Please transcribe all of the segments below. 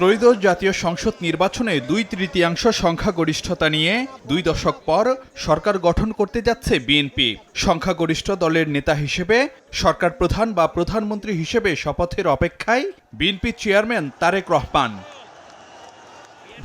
ত্রয়োদশ জাতীয় সংসদ নির্বাচনে 2/3 সংখ্যাগরিষ্ঠতা নিয়ে 2 দশক পর সরকার গঠন করতে যাচ্ছে বিএনপি। সংখ্যাগরিষ্ঠ দলের নেতা হিসেবে সরকার প্রধান বা প্রধানমন্ত্রী হিসেবে শপথের অপেক্ষায় বিএনপি চেয়ারম্যান তারেক রহমান।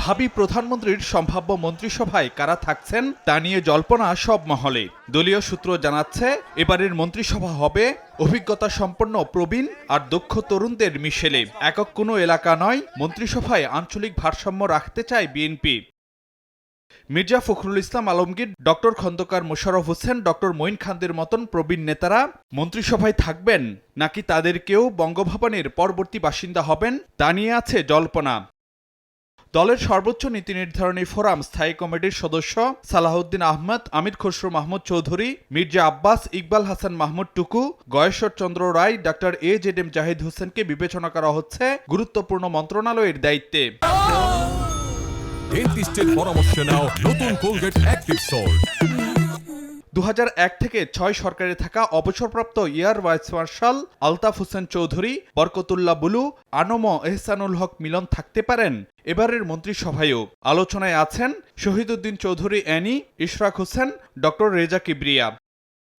ভাবি প্রধানমন্ত্রীর সম্ভাব্য মন্ত্রিসভায় কারা থাকছেন তা নিয়ে জল্পনা সব মহলে। দলীয় সূত্র জানাচ্ছে, এবারের মন্ত্রিসভা হবে অভিজ্ঞতা সম্পন্ন প্রবীণ আর দক্ষ তরুণদের মিশেলে। একক কোনো এলাকা নয়, মন্ত্রিসভায় আঞ্চলিক ভারসাম্য রাখতে চায় BNP. Mirza Fakhrul Islam Alamgir, doctor Khandakar Mosharraf Hossain, doctor Moin খানদের মতন প্রবীণ নেতারা মন্ত্রিসভায় থাকবেন নাকি তাদের কেউ বঙ্গভবনের পরবর্তী বাসিন্দা হবেন তা নিয়ে আছে জল্পনা। দলের সর্বোচ্চ নীতি নির্ধারণী ফোরাম স্থায়ী কমিটির সদস্য সালাহউদ্দিন আহমদ, আমির খসরু মাহমুদ চৌধুরী, মির্জা আব্বাস, ইকবাল হাসান মাহমুদ টুকু, গয়েশ্বর চন্দ্র রায়, ডাক্তার AJM জাহিদ হোসেনকে বিবেচনা করা হচ্ছে গুরুত্বপূর্ণ মন্ত্রণালয়ের দায়িত্বে। ডেন্টিস্টের পরামর্শ নাও নতুন কোলগেট অ্যাক্টিভ সল্ট। 2001 থেকে 6 সরকারে থাকা অবসরপ্রাপ্ত air vice marshal Altaf Hossain Chowdhury, Barkatullah Bulu, ANM Ehsanul Haque Milon থাকতে পারেন এবারের মন্ত্রিসভায়ও। আলোচনায় আছেন শহীদউদ্দিন চৌধুরী অ্যানি, ইশরাক হোসেন, ডক্টর রেজা কিবরিয়া।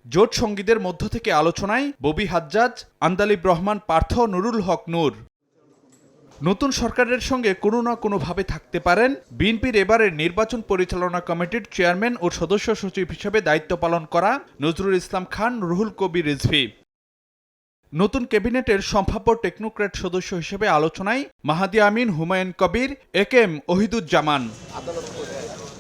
জোট সঙ্গীদের মধ্য থেকে আলোচনায় ববি হাজ্জাজ, আন্দালিব রহমান পার্থ, নুরুল হক নূর। নতুন সরকারের সঙ্গে কোনো না কোনোভাবে থাকতে পারেন বিএনপির এবারের নির্বাচন পরিচালনা কমিটির চেয়ারম্যান ও সদস্য সচিব হিসেবে দায়িত্ব পালন করা নজরুল ইসলাম খান, রুহুল কবির রিজভী। নতুন ক্যাবিনেটের সম্ভাব্য টেকনোক্র্যাট সদস্য হিসেবে আলোচনায় মাহাদি আমিন, হুমায়ুন কবির, AKM ওহিদুজ্জামান।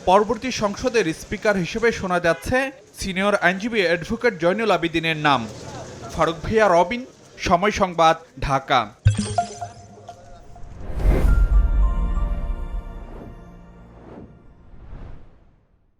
পরবর্তী সংসদের স্পিকার হিসেবে শোনা যাচ্ছে সিনিয়র আইনজীবী অ্যাডভোকেট জয়নুল আবেদিনের নাম। ফারুক ভিয়া, রবিন, সময় সংবাদ, ঢাকা।